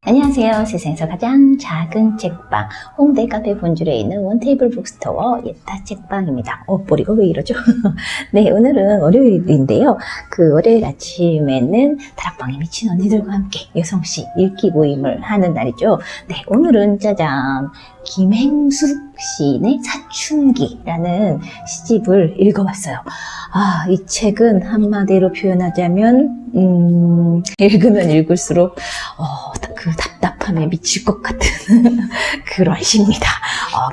안녕하세요. 세상에서 가장 작은 책방 홍대 카페 본줄에 있는 원테이블 북스토어 예타 책방입니다. 머리가 왜 이러죠? 네, 오늘은 월요일인데요. 그 월요일 아침에는 다락방에 미친 언니들과 함께 여성시 읽기 모임을 하는 날이죠. 네, 오늘은 짜잔, 김행숙 시인의 사춘기라는 시집을 읽어봤어요. 이 책은 한마디로 표현하자면 읽으면 읽을수록 그 답답함에 미칠 것 같은 그런 시입니다.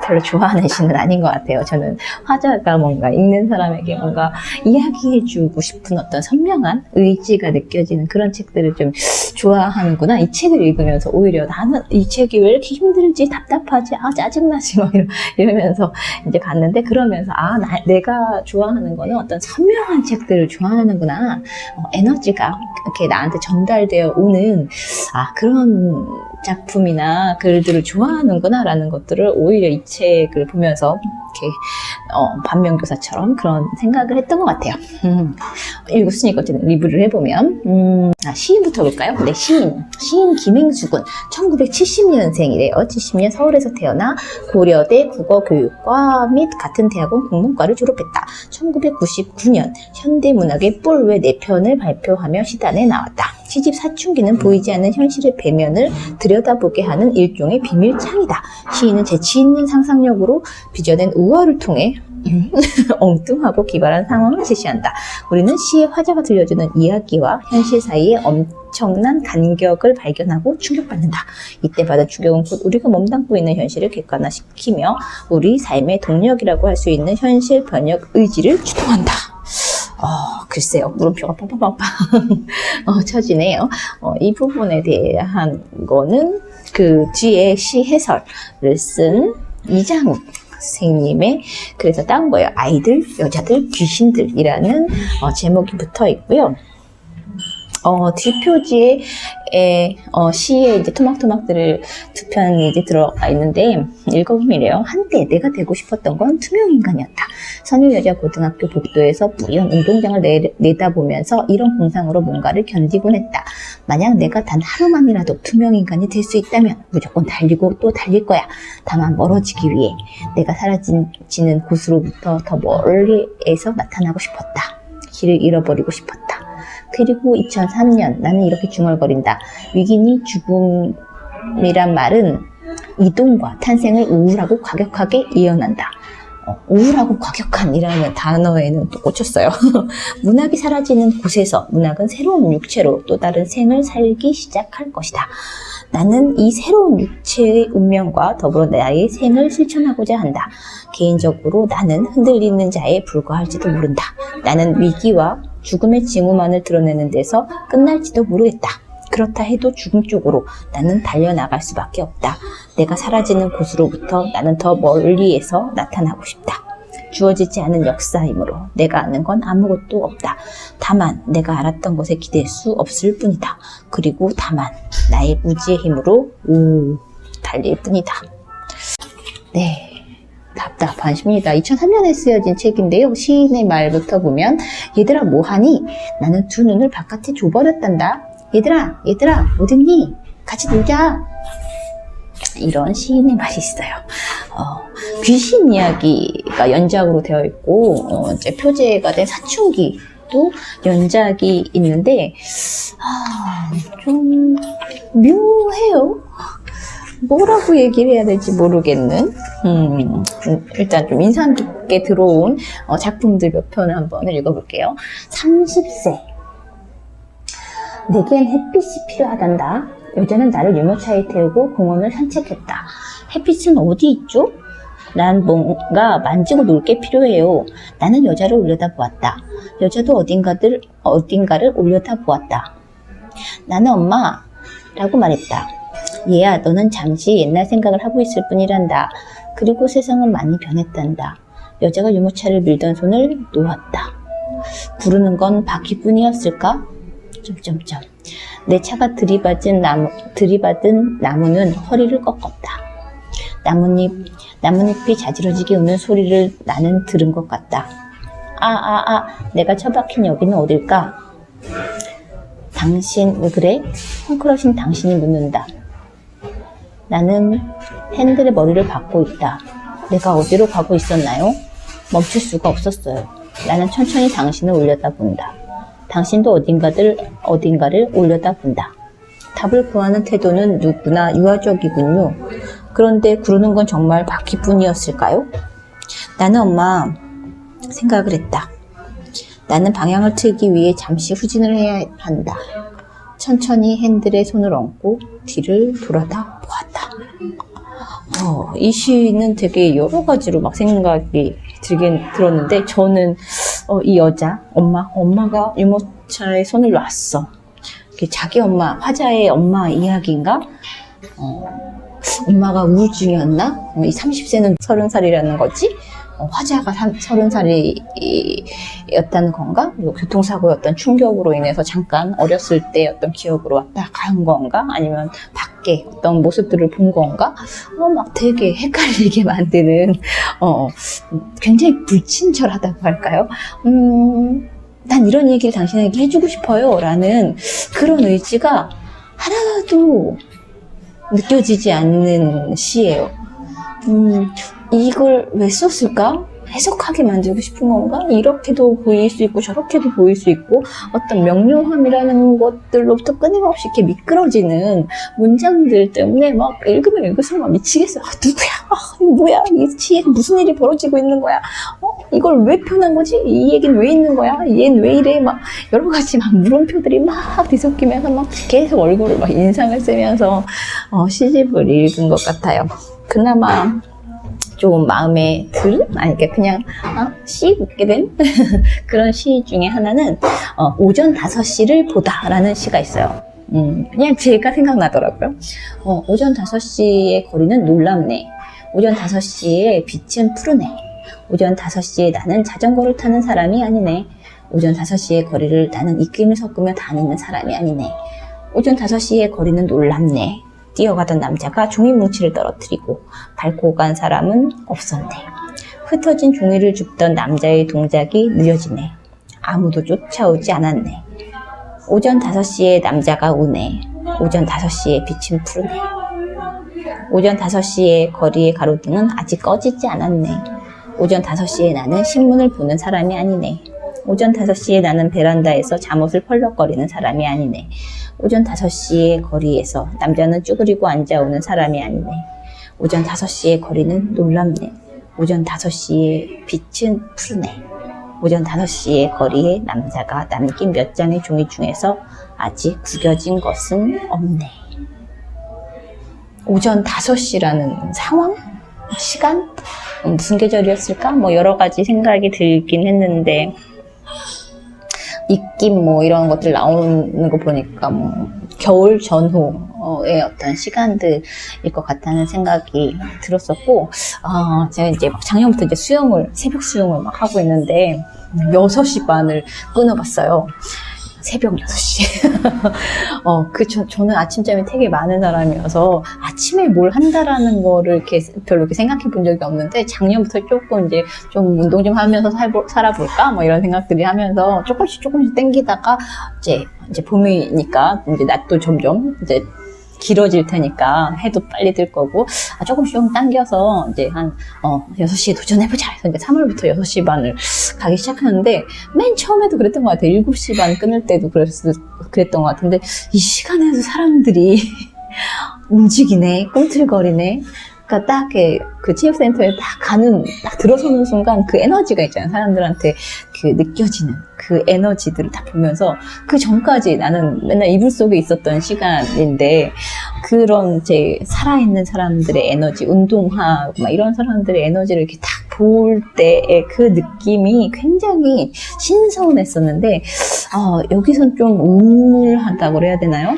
별로 좋아하는 시는 아닌 것 같아요. 저는 화자가 뭔가 읽는 사람에게 뭔가 이야기해주고 싶은 어떤 선명한 의지가 느껴지는 그런 책들을 좀 좋아하는구나. 이 책을 읽으면서 오히려 나는 이 책이 왜 이렇게 힘들지, 답답하지, 짜증나지 막 이러면서 이제 봤는데, 그러면서 내가 좋아하는 거는 어떤 선명한 책들을 좋아하는구나. 에너지가 이렇게 나한테 전달되어 오는 그런 작품이나 글들을 좋아하는구나 라는 것들을 오히려 이 책을 보면서 이렇게 반면교사처럼 그런 생각을 했던 것 같아요. 읽었으니까 어쨌든 리뷰를 해보면 시인부터 볼까요? 네, 시인 김행숙은 1970년생이래요. 70년 서울에서 태어나 고려대 국어교육과 및 같은 대학원 국문과를 졸업했다. 1999년 현대문학의 뿔 외 4편을 발표하며 시단에 나왔다. 시집 사춘기는 보이지 않는 현실의 배면을 들여다보게 하는 일종의 비밀창이다. 시인은 재치있는 상상력으로 빚어낸 우화를 통해 엉뚱하고 기발한 상황을 제시한다. 우리는 시의 화자가 들려주는 이야기와 현실 사이에 엄청난 간격을 발견하고 충격받는다. 이때 받은 충격은 곧 우리가 몸담고 있는 현실을 객관화시키며 우리 삶의 동력이라고 할 수 있는 현실 변혁 의지를 주동한다. 글쎄요, 물음표가 팡팡팡팡 쳐지네요. 이 부분에 대한 거는 그 뒤에 시 해설을 쓴 이장욱 선생님의 그래서 따온 거예요. 아이들, 여자들, 귀신들이라는 제목이 붙어 있고요. 뒷표지에 시에 이제 토막토막들을 2편이 이제 들어가 있는데, 읽어보면 이래요. 한때 내가 되고 싶었던 건 투명인간이었다. 선유여자 고등학교 복도에서 뿌연 운동장을 내다보면서 이런 공상으로 뭔가를 견디곤 했다. 만약 내가 단 하루만이라도 투명인간이 될 수 있다면 무조건 달리고 또 달릴 거야. 다만 멀어지기 위해 내가 사라지는 곳으로부터 더 멀리에서 나타나고 싶었다. 길을 잃어버리고 싶었다. 그리고 2003년 나는 이렇게 중얼거린다. 위기니 죽음이란 말은 이동과 탄생을 우울하고 과격하게 이어난다. 우울하고 과격한이라는 단어에는 또 꽂혔어요. 문학이 사라지는 곳에서 문학은 새로운 육체로 또 다른 생을 살기 시작할 것이다. 나는 이 새로운 육체의 운명과 더불어 나의 생을 실천하고자 한다. 개인적으로 나는 흔들리는 자에 불과할지도 모른다. 나는 위기와 죽음의 징후만을 드러내는 데서 끝날지도 모르겠다. 그렇다 해도 죽음 쪽으로 나는 달려나갈 수밖에 없다. 내가 사라지는 곳으로부터 나는 더 멀리에서 나타나고 싶다. 주어지지 않은 역사이므로 내가 아는 건 아무것도 없다. 다만 내가 알았던 것에 기댈 수 없을 뿐이다. 그리고 다만 나의 무지의 힘으로 달릴 뿐이다. 네, 답답한 시입니다. 2003년에 쓰여진 책인데요. 시인의 말부터 보면, 얘들아 뭐하니? 나는 두 눈을 바깥에 줘버렸단다. 얘들아 어딨니? 같이 놀자. 이런 시인의 말이 있어요. 귀신 이야기가 연작으로 되어 있고, 이제 표제가 된 사춘기도 연작이 있는데, 좀 묘해요. 뭐라고 얘기를 해야 될지 모르겠는, 일단 좀 인상 깊게 들어온 작품들 몇 편을 한번 읽어볼게요. 30세. 내겐 햇빛이 필요하단다. 여자는 나를 유모차에 태우고 공원을 산책했다. 햇빛은 어디 있죠? 난 뭔가 만지고 놀 게 필요해요. 나는 여자를 올려다보았다. 여자도 어딘가를 올려다보았다. 나는 엄마라고 말했다. 얘야, 너는 잠시 옛날 생각을 하고 있을 뿐이란다. 그리고 세상은 많이 변했단다. 여자가 유모차를 밀던 손을 놓았다. 부르는 건 바퀴뿐이었을까? 내 차가 들이받은 나무는 허리를 꺾었다. 나뭇잎이 자지러지게 우는 소리를 나는 들은 것 같다. 내가 처박힌 여기는 어딜까? 당신 왜 그래? 헝클어진 당신이 묻는다. 나는 핸들의 머리를 박고 있다. 내가 어디로 가고 있었나요? 멈출 수가 없었어요. 나는 천천히 당신을 올려다본다. 당신도 어딘가를 올려다본다. 답을 구하는 태도는 누구나 유아적이군요. 그런데 구르는 건 정말 바퀴뿐이었을까요? 나는 엄마 생각을 했다. 나는 방향을 틀기 위해 잠시 후진을 해야 한다. 천천히 핸들에 손을 얹고 뒤를 돌아다 보았다. 이 시는 되게 여러 가지로 막 생각이 들었는데 저는 이 여자 엄마가 유모차에 손을 놨어. 자기 엄마 화자의 엄마 이야기인가? 엄마가 우울증이었나? 이 30세는 30살이라는 거지? 화자가 30살이었다는 건가? 그리고 교통사고였던 충격으로 인해서 잠깐 어렸을 때 어떤 기억으로 왔다 간 건가? 아니면 밖에 어떤 모습들을 본 건가? 막 되게 헷갈리게 만드는, 굉장히 불친절하다고 할까요? 난 이런 얘기를 당신에게 해주고 싶어요. 라는 그런 의지가 하나도 느껴지지 않는 시예요. 이걸 왜 썼을까? 해석하게 만들고 싶은 건가? 이렇게도 보일 수 있고 저렇게도 보일 수 있고 어떤 명료함이라는 것들로부터 끊임없이 이렇게 미끄러지는 문장들 때문에 막 읽으면 읽을수록 막 미치겠어요. 누구야? 이거 뭐야? 이 시에 무슨 일이 벌어지고 있는 거야? 이걸 왜 표현한 거지? 이 얘기는 왜 있는 거야? 얘는 왜 이래? 막 여러 가지 막 물음표들이 막 뒤섞이면서 막 계속 얼굴을 막 인상을 쓰면서 시집을 읽은 것 같아요. 그나마 좀 마음에 그냥 시 읽게 된 그런 시 중에 하나는 오전 5시를 보다 라는 시가 있어요. 그냥 제가 생각나더라고요. 오전 5시의 거리는 놀랍네. 오전 5시에 빛은 푸르네. 오전 5시에 나는 자전거를 타는 사람이 아니네. 오전 5시의 거리를 나는 입김을 섞으며 다니는 사람이 아니네. 오전 5시의 거리는 놀랍네. 뛰어가던 남자가 종이 뭉치를 떨어뜨리고 밟고 간 사람은 없었네. 흩어진 종이를 줍던 남자의 동작이 느려지네. 아무도 쫓아오지 않았네. 오전 5시에 남자가 우네. 오전 5시에 빛은 푸르네. 오전 5시에 거리의 가로등은 아직 꺼지지 않았네. 오전 5시에 나는 신문을 보는 사람이 아니네. 오전 5시에 나는 베란다에서 잠옷을 펄럭거리는 사람이 아니네. 오전 5시의 거리에서 남자는 쭈그리고 앉아오는 사람이 아니네. 오전 5시의 거리는 놀랍네. 오전 5시의 빛은 푸르네. 오전 5시의 거리에 남자가 남긴 몇 장의 종이 중에서 아직 구겨진 것은 없네. 오전 5시라는 상황? 시간? 무슨 계절이었을까? 여러 가지 생각이 들긴 했는데 입김 이런 것들 나오는 거 보니까 겨울 전후의 어떤 시간들일 것 같다는 생각이 들었었고, 제가 이제 작년부터 이제 새벽 수영을 막 하고 있는데 6시 반을 끊어봤어요. 새벽 6시. 저는 아침잠이 되게 많은 사람이어서 아침에 뭘 한다라는 거를 별로 이렇게 생각해 본 적이 없는데 작년부터 조금 이제 좀 운동 좀 하면서 살아볼까? 이런 생각들이 하면서 조금씩 땡기다가 이제 봄이니까 이제 낮도 점점 이제 길어질 테니까 해도 빨리 들 거고 조금씩 당겨서 이제 한 6시에 도전해보자 해서 이제 3월부터 6시 반을 가기 시작하는데 맨 처음에도 그랬던 것 같아요. 7시 반 끊을 때도 그랬던 것 같은데 이 시간에도 사람들이 움직이네, 꿈틀거리네. 그러니까 딱 그 체육센터에 딱 들어서는 순간 그 에너지가 있잖아요. 사람들한테 그 느껴지는 그 에너지들을 다 보면서 그 전까지 나는 맨날 이불 속에 있었던 시간인데 그런 살아있는 사람들의 에너지, 운동하고 막 이런 사람들의 에너지를 이렇게 딱 볼 때의 그 느낌이 굉장히 신선했었는데 여기선 좀 우물하다고 그래야 되나요?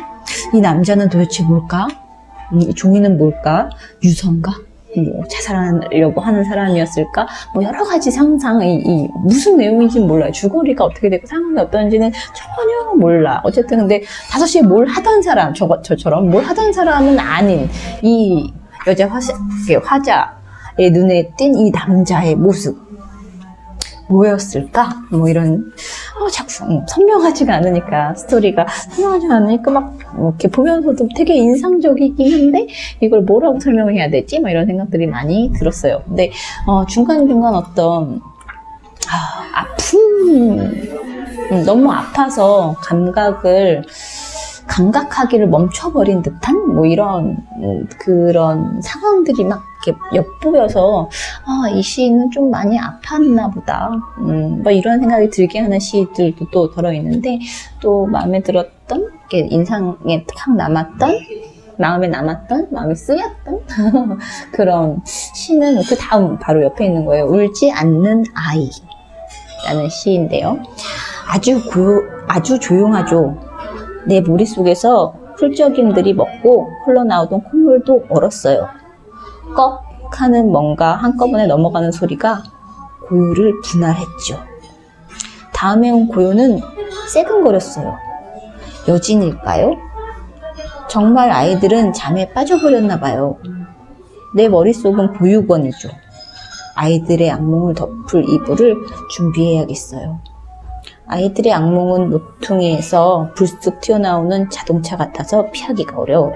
이 남자는 도대체 뭘까? 이 종이는 뭘까? 유서인가? 자살하려고 하는 사람이었을까? 여러 가지 상상이 무슨 내용인지는 몰라요. 주거리가 어떻게 되고 상황이 어떤지는 전혀 몰라. 어쨌든 근데 5시에 뭘 하던 사람, 저처럼 뭘 하던 사람은 아닌 이 여자 화자의 눈에 띈 이 남자의 모습 뭐였을까? 이런 자꾸 선명하지가 않으니까, 스토리가 선명하지 않으니까 막 이렇게 보면서도 되게 인상적이긴 한데 이걸 뭐라고 설명을 해야 되지? 막 이런 생각들이 많이 들었어요. 근데 중간중간 어떤 아픔, 너무 아파서 감각하기를 멈춰버린 듯한 뭐 이런 그런 상황들이 막 이렇게 엿보여서 이 시인은 좀 많이 아팠나 보다, 뭐 이런 생각이 들게 하는 시들도 또 들어있는데, 또 마음에 들었던, 이렇게 인상에 확 남았던, 마음에 쓰였던 그런 시는 그 다음 바로 옆에 있는 거예요. 울지 않는 아이라는 시인데요. 아주 조용하죠. 내 머릿속에서 풀적임들이 먹고 흘러나오던 콧물도 얼었어요. 꺽 하는 뭔가 한꺼번에 넘어가는 소리가 고요를 분할했죠. 다음에 온 고요는 새근거렸어요. 여진일까요? 정말 아이들은 잠에 빠져버렸나 봐요. 내 머릿속은 보육원이죠. 아이들의 악몽을 덮을 이불을 준비해야겠어요. 아이들의 악몽은 모퉁이에서 불쑥 튀어나오는 자동차 같아서 피하기가 어려워요.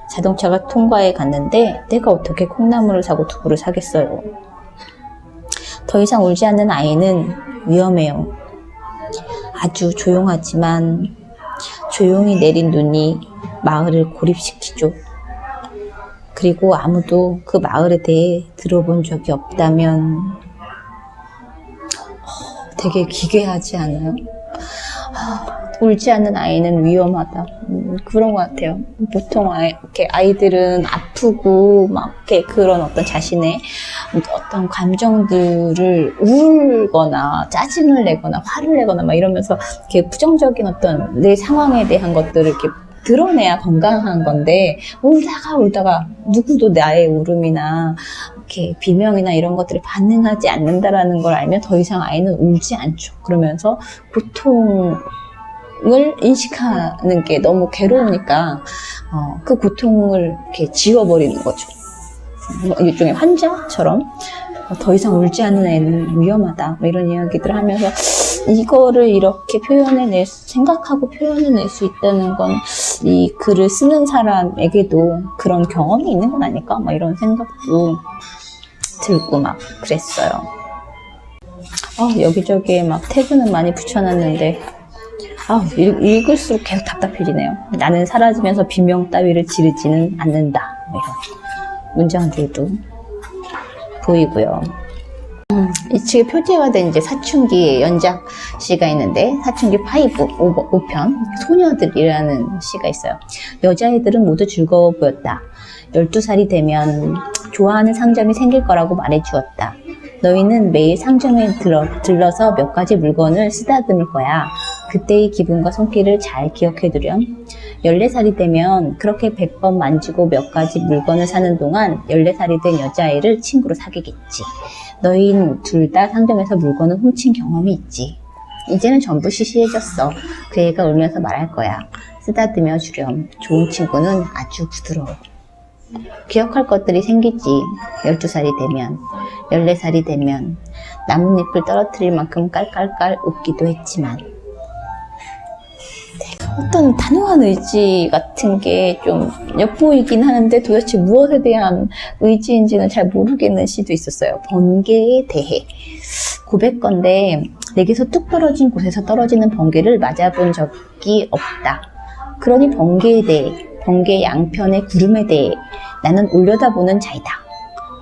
자동차가 통과해 갔는데 내가 어떻게 콩나물을 사고 두부를 사겠어요. 더 이상 울지 않는 아이는 위험해요. 아주 조용하지만 조용히 내린 눈이 마을을 고립시키죠. 그리고 아무도 그 마을에 대해 들어본 적이 없다면 되게 기괴하지 않아요? 울지 않는 아이는 위험하다. 그런 것 같아요. 보통 이렇게 아이들은 아프고 막 이렇게 그런 어떤 자신의 어떤 감정들을 울거나 짜증을 내거나 화를 내거나 막 이러면서 이렇게 부정적인 어떤 내 상황에 대한 것들을 이렇게 드러내야 건강한 건데, 울다가 누구도 나의 울음이나 이렇게 비명이나 이런 것들을 반응하지 않는다라는 걸 알면 더 이상 아이는 울지 않죠. 그러면서 고통을 인식하는 게 너무 괴로우니까 그 고통을 이렇게 지워버리는 거죠. 일종의 환자처럼 더 이상 울지 않는 애는 위험하다, 뭐 이런 이야기들을 하면서 이거를 이렇게 생각하고 표현해낼 수 있다는 건 이 글을 쓰는 사람에게도 그런 경험이 있는 건 아닐까? 막 이런 생각도 들고 막 그랬어요. 여기저기에 막 태그는 많이 붙여놨는데, 읽을수록 계속 답답해지네요. 나는 사라지면서 비명 따위를 지르지는 않는다, 뭐 이런 문장들도 보이고요. 이 책에 표제가 된 이제 사춘기의 연작 시가 있는데, 사춘기 5편 소녀들이라는 시가 있어요. 여자애들은 모두 즐거워 보였다. 12살이 되면 좋아하는 상점이 생길 거라고 말해주었다. 너희는 매일 상점에 들러서 몇 가지 물건을 쓰다듬을 거야. 그때의 기분과 손길을 잘 기억해두렴. 14살이 되면 그렇게 100번 만지고 몇 가지 물건을 사는 동안 14살이 된 여자아이를 친구로 사귀겠지. 너희는 둘 다 상점에서 물건을 훔친 경험이 있지. 이제는 전부 시시해졌어. 그 애가 울면서 말할 거야. 쓰다듬어 주렴. 좋은 친구는 아주 부드러워. 기억할 것들이 생기지. 12살이 되면, 14살이 되면 나뭇잎을 떨어뜨릴 만큼 깔깔깔 웃기도 했지만, 어떤 단호한 의지 같은 게 좀 엿보이긴 하는데 도대체 무엇에 대한 의지인지는 잘 모르겠는 시도 있었어요. 번개에 대해. 고백건데 내게서 뚝 떨어진 곳에서 떨어지는 번개를 맞아본 적이 없다. 그러니 번개에 대해, 번개 양편의 구름에 대해 나는 올려다보는 자이다.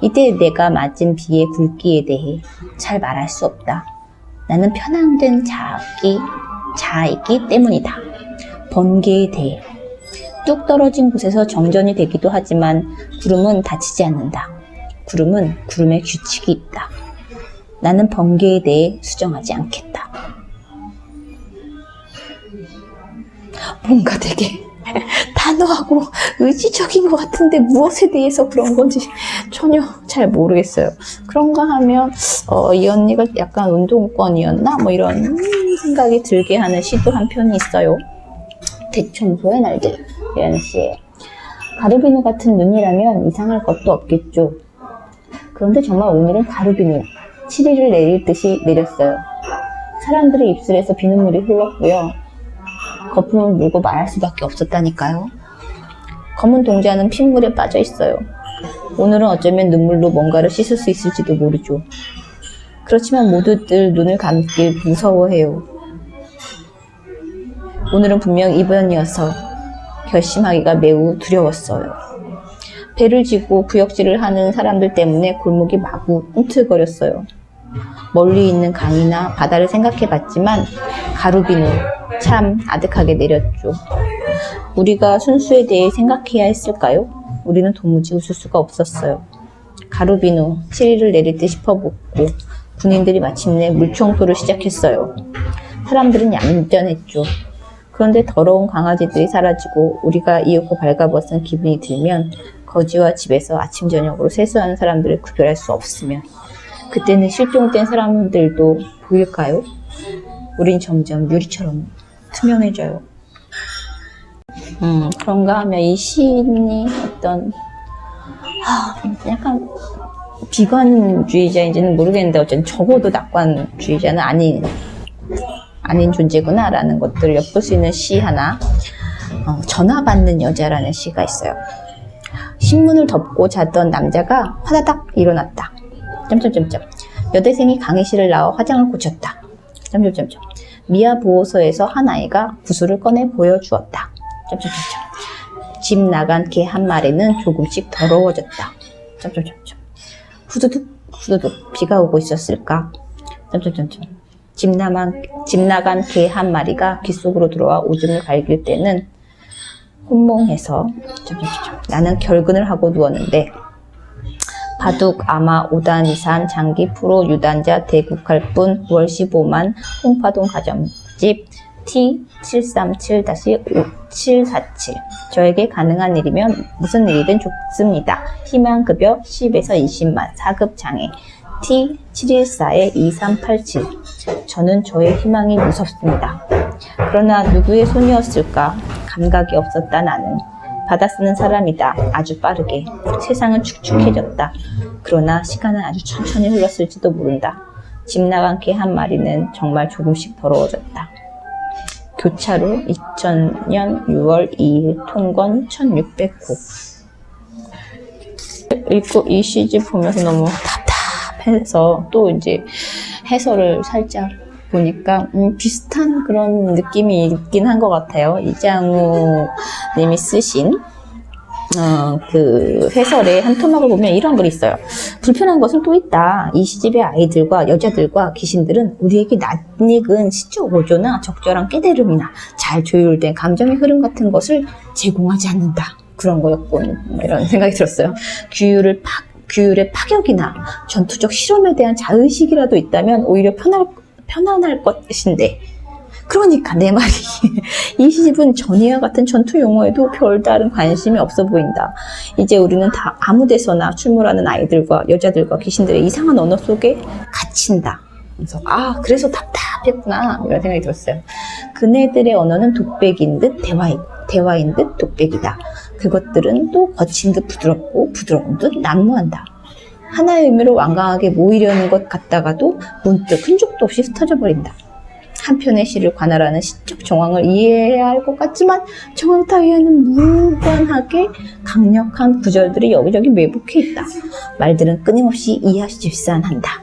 이때 내가 맞은 비의 굵기에 대해 잘 말할 수 없다. 나는 편향된 자이기 때문이다. 번개에 대해. 뚝 떨어진 곳에서 정전이 되기도 하지만 구름은 다치지 않는다. 구름은 구름의 규칙이 있다. 나는 번개에 대해 수정하지 않겠다. 뭔가 되게 단호하고 의지적인 것 같은데 무엇에 대해서 그런 건지 전혀 잘 모르겠어요. 그런가 하면 이 언니가 약간 운동권이었나? 뭐 이런 생각이 들게 하는 시도 한 편이 있어요. 대청소의 날들이라는 시예요. 가르비누 같은 눈이라면 이상할 것도 없겠죠. 그런데 정말 오늘은 가르비누, 7일을 내릴 듯이 내렸어요. 사람들의 입술에서 비눗물이 흘렀고요. 거품을 물고 말할 수밖에 없었다니까요. 검은 동자는 핏물에 빠져 있어요. 오늘은 어쩌면 눈물로 뭔가를 씻을 수 있을지도 모르죠. 그렇지만 모두들 눈을 감길 무서워해요. 오늘은 분명 이번이어서 결심하기가 매우 두려웠어요. 배를 지고 구역질을 하는 사람들 때문에 골목이 마구 꿈틀거렸어요. 멀리 있는 강이나 바다를 생각해봤지만 가루비누 참 아득하게 내렸죠. 우리가 순수에 대해 생각해야 했을까요? 우리는 도무지 웃을 수가 없었어요. 가루비누 7일을 내릴 듯 싶어보고 군인들이 마침내 물청소를 시작했어요. 사람들은 얌전했죠. 그런데 더러운 강아지들이 사라지고 우리가 이윽고 발가벗은 기분이 들면 거지와 집에서 아침 저녁으로 세수하는 사람들을 구별할 수 없으면 그때는 실종된 사람들도 보일까요? 우린 점점 유리처럼 투명해져요. 그런가 하면 이 시인이 어떤 약간 비관주의자인지는 모르겠는데 어쨌든 적어도 낙관주의자는 아닌 존재구나 라는 것들을 엿볼 수 있는 시 하나, 전화 받는 여자라는 시가 있어요. 신문을 덮고 자던 남자가 화다닥 일어났다. 여대생이 강의실을 나와 화장을 고쳤다. 미아 보호소에서 한 아이가 구슬을 꺼내 보여주었다. 집 나간 개 한 마리는 조금씩 더러워졌다. 후두둑 후두둑 비가 오고 있었을까? 집 나간 개 한 마리가 귀 속으로 들어와 오줌을 갈길 때는 혼몽해서 나는 결근을 하고 누웠는데 바둑, 아마, 5단 이산, 장기, 프로, 유단자, 대국할 뿐, 월 15만, 홍파동 가정집, T737-5747. 저에게 가능한 일이면 무슨 일이든 좋습니다. 희망급여 10에서 20만, 4급 장애, T714-2387. 저는 저의 희망이 무섭습니다. 그러나 누구의 손이었을까? 감각이 없었다 나는. 받아 쓰는 사람이다. 아주 빠르게. 세상은 축축해졌다. 그러나 시간은 아주 천천히 흘렀을지도 모른다. 집 나간 개 한 마리는 정말 조금씩 더러워졌다. 교차로 2000년 6월 2일 통건 1600호. 읽고 이 시집 보면서 너무 답답해서 또 이제 해설을 살짝 보니까 비슷한 그런 느낌이 있긴 한 것 같아요. 이장우 님이 쓰신 그 해설의 한 토막을 보면 이런 글이 있어요. 불편한 것은 또 있다. 이 시집의 아이들과 여자들과 귀신들은 우리에게 낯익은 시적 오조나 적절한 깨달음이나 잘 조율된 감정의 흐름 같은 것을 제공하지 않는다. 그런 거였군. 이런 생각이 들었어요. 규율의 파격이나 전투적 실험에 대한 자의식이라도 있다면 오히려 편안할 것인데, 그러니까 내 말이 이 시집은 전이와 같은 전투 용어에도 별다른 관심이 없어 보인다. 이제 우리는 다 아무 데서나 출몰하는 아이들과 여자들과 귀신들의 이상한 언어 속에 갇힌다. 그래서 그래서 답답했구나 이런 생각이 들었어요. 그네들의 언어는 독백인 듯 대화인 듯 독백이다. 그것들은 또 거친 듯 부드럽고 부드러운 듯 난무한다. 하나의 의미로 완강하게 모이려는 것 같다가도 문득 흔적도 없이 흩어져 버린다. 한편의 시를 관할하는 시적 정황을 이해해야 할 것 같지만 정황 따위에는 무관하게 강력한 구절들이 여기저기 매복해 있다. 말들은 끊임없이 이하집산한다.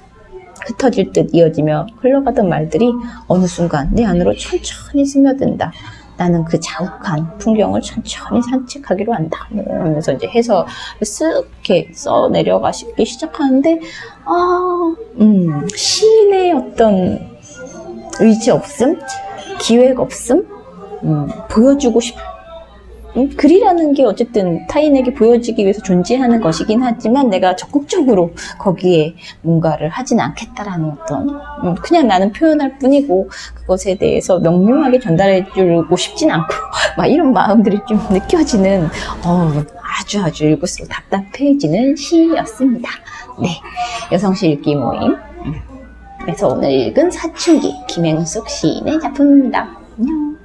흩어질 듯 이어지며 흘러가던 말들이 어느 순간 내 안으로 천천히 스며든다. 나는 그 자욱한 풍경을 천천히 산책하기로 한다. 그러면서 이제 해서 쓱 이렇게 써 내려가기 시작하는데, 시인의 어떤 의지 없음, 기획 없음, 보여주고 글이라는 게 어쨌든 타인에게 보여지기 위해서 존재하는 것이긴 하지만 내가 적극적으로 거기에 뭔가를 하진 않겠다라는 어떤 그냥 나는 표현할 뿐이고 그것에 대해서 명료하게 전달해 주고 싶진 않고 막 이런 마음들이 좀 느껴지는 아주 읽을수록 답답해지는 시였습니다. 네, 여성시 읽기 모임 그래서 오늘 읽은 사춘기 김행숙 시인의 작품입니다. 안녕.